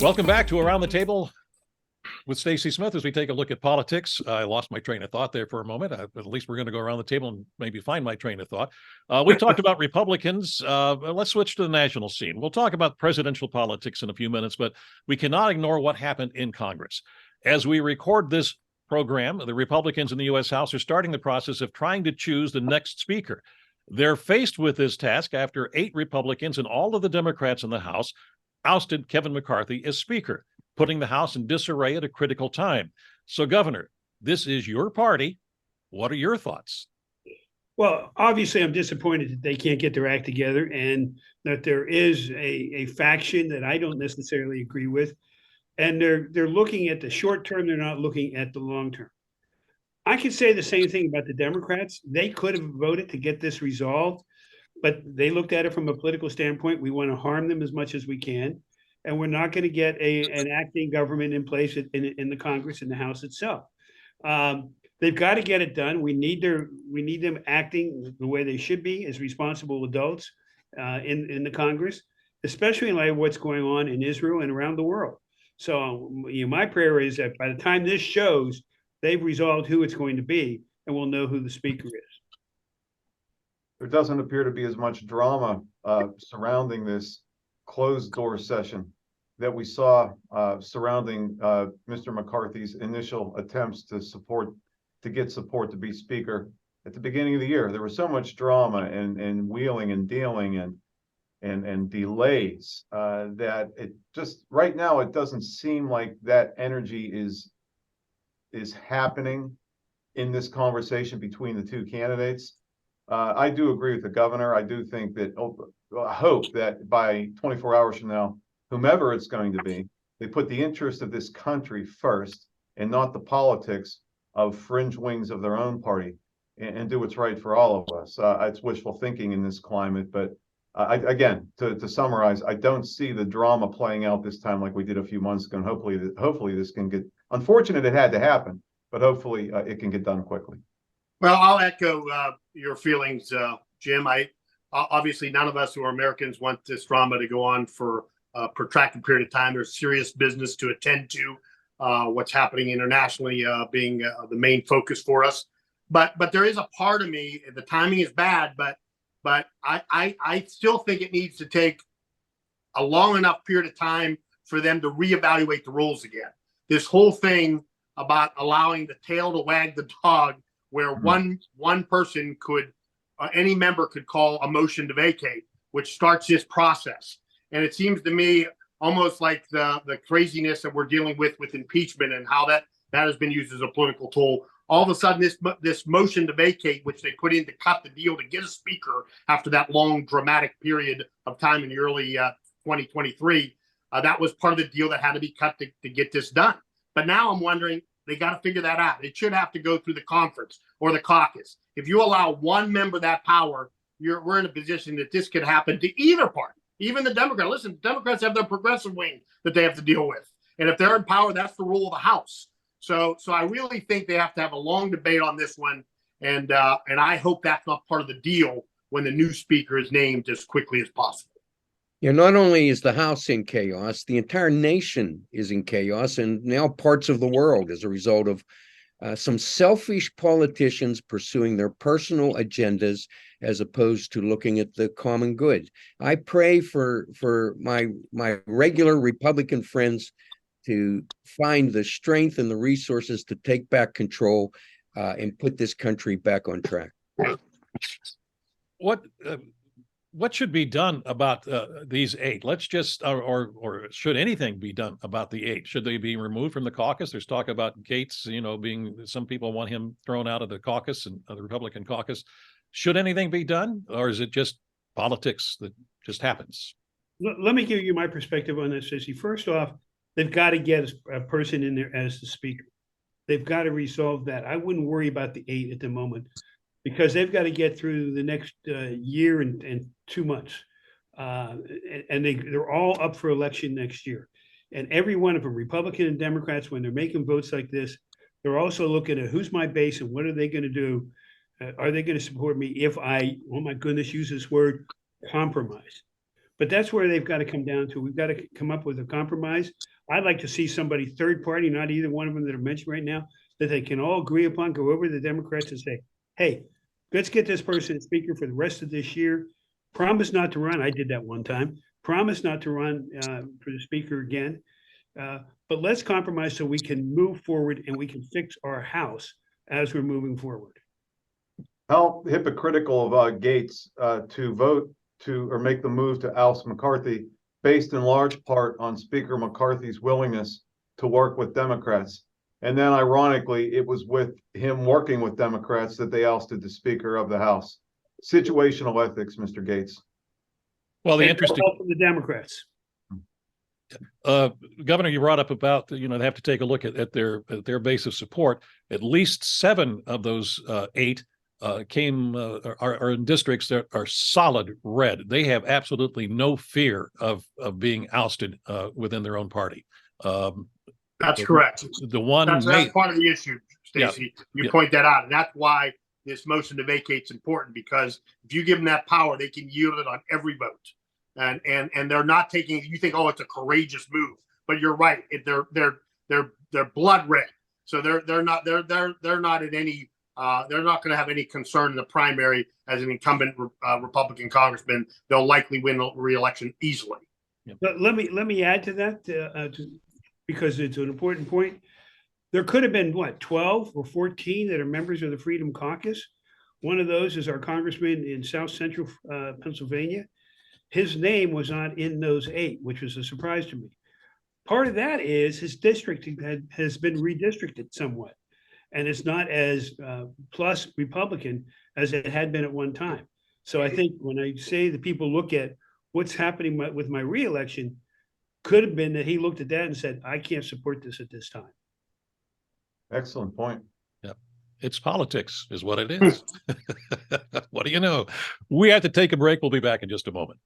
Welcome back to Around the Table with Stacy Smith as we take a look at politics. I lost my train of thought there for a moment. At least we're going to go around the table and maybe find my train of thought. We talked about Republicans. Let's switch to the national scene. We'll talk about presidential politics in a few minutes, but we cannot ignore what happened in Congress. As we record this program, the Republicans in the U.S. House are starting the process of trying to choose the next speaker. They're faced with this task after 8 Republicans and all of the Democrats in the House ousted Kevin McCarthy as Speaker, putting the House in disarray at a critical time. So, Governor, this is your party. What are your thoughts? Well, obviously, I'm disappointed that they can't get their act together and that there is a faction that I don't necessarily agree with. And they're looking at the short term. They're not looking at the long term. I could say the same thing about the Democrats. They could have voted to get this resolved, but they looked at it from a political standpoint. We want to harm them as much as we can. And we're not going to get an acting government in place in the Congress and the House itself. They've got to get it done. We need them acting the way they should be as responsible adults in the Congress, especially in light of what's going on in Israel and around the world. So my prayer is that by the time this shows, they've resolved who it's going to be, and we'll know who the speaker is. There doesn't appear to be as much drama surrounding this closed door session that we saw surrounding Mr. McCarthy's initial attempts to get support to be speaker at the beginning of the year. There was so much drama and wheeling and dealing and delays that it just right now it doesn't seem like that energy is happening in this conversation between the two candidates. I do agree with the governor. I do think that I hope that by 24 hours from now, whomever it's going to be, they put the interest of this country first and not the politics of fringe wings of their own party and do what's right for all of us. It's wishful thinking in this climate, but again, to summarize, I don't see the drama playing out this time like we did a few months ago. And hopefully this can get, unfortunate it had to happen, but hopefully it can get done quickly. Well, I'll echo your feelings, Jim. Obviously none of us who are Americans want this drama to go on for a protracted period of time. There's serious business to attend to. What's happening internationally being the main focus for us. But there is a part of me, the timing is bad, but I still think it needs to take a long enough period of time for them to reevaluate the rules again. This whole thing about allowing the tail to wag the dog, where one person could, any member could call a motion to vacate, which starts this process. And it seems to me almost like the craziness that we're dealing with impeachment and how that has been used as a political tool. All of a sudden, this motion to vacate, which they put in to cut the deal to get a speaker after that long dramatic period of time in the early 2023, that was part of the deal that had to be cut to get this done. But now I'm wondering, they got to figure that out. It should have to go through the conference or the caucus. If you allow one member that power, we're in a position that this could happen to either party, even the Democrat. Listen, Democrats have their progressive wing that they have to deal with. And if they're in power, that's the rule of the House. So I really think they have to have a long debate on this one. And I hope that's not part of the deal when the new speaker is named as quickly as possible. Yeah, not only is the House in chaos, the entire nation is in chaos, and now parts of the world as a result of some selfish politicians pursuing their personal agendas as opposed to looking at the common good. I pray for my regular Republican friends to find the strength and the resources to take back control and put this country back on track. What should be done about these 8? Let's just, or should anything be done about the 8? Should they be removed from the caucus? There's talk about Gates, being, some people want him thrown out of the caucus and the Republican caucus. Should anything be done, or is it just politics that just happens? Let me give you my perspective on this, Stacy. First off, they've got to get a person in there as the speaker. They've got to resolve that. I wouldn't worry about the 8 at the moment, because they've got to get through the next year and 2 months. And they're all up for election next year. And every one of them, Republican and Democrats, when they're making votes like this, they're also looking at who's my base and what are they going to do? Are they going to support me if I, oh my goodness, use this word, compromise? But that's where they've got to come down to. We've got to come up with a compromise. I'd like to see somebody third party, not either one of them that are mentioned right now, that they can all agree upon, go over to the Democrats and say, hey, let's get this person speaker for the rest of this year. Promise not to run. I did that one time. Promise not to run for the speaker again. But let's compromise so we can move forward and we can fix our house as we're moving forward. How hypocritical of Gates to vote to or make the move to oust McCarthy based in large part on Speaker McCarthy's willingness to work with Democrats. And then ironically, it was with him working with Democrats that they ousted the Speaker of the House. Situational ethics, Mr. Gates. Well, the And interesting, help from the Democrats. Governor, you brought up about, they have to take a look at their base of support. At least 7 of those 8 are in districts that are solid red. They have absolutely no fear of being ousted within their own party. That's correct. The one That's part of the issue, Stacy. Yeah. You Yeah. point that out, and that's why this motion to vacate is important, because if you give them that power, they can yield it on every vote. And they're not taking. You think, oh, it's a courageous move, but you're right. They're blood red, so they're not at any. They're not going to have any concern in the primary as an incumbent Republican congressman. They'll likely win re-election easily. But let me add to that because it's an important point. There could have been 12 or 14 that are members of the Freedom Caucus. One of those is our congressman in South Central Pennsylvania. His name was not in those 8, which was a surprise to me. Part of that is his district has been redistricted somewhat, and it's not as plus Republican as it had been at one time. So I think when I say that people look at what's happening with my reelection, could have been that he looked at that and said, I can't support this at this time. Excellent point. Yep. It's politics is what it is. What do you know? We have to take a break. We'll be back in just a moment.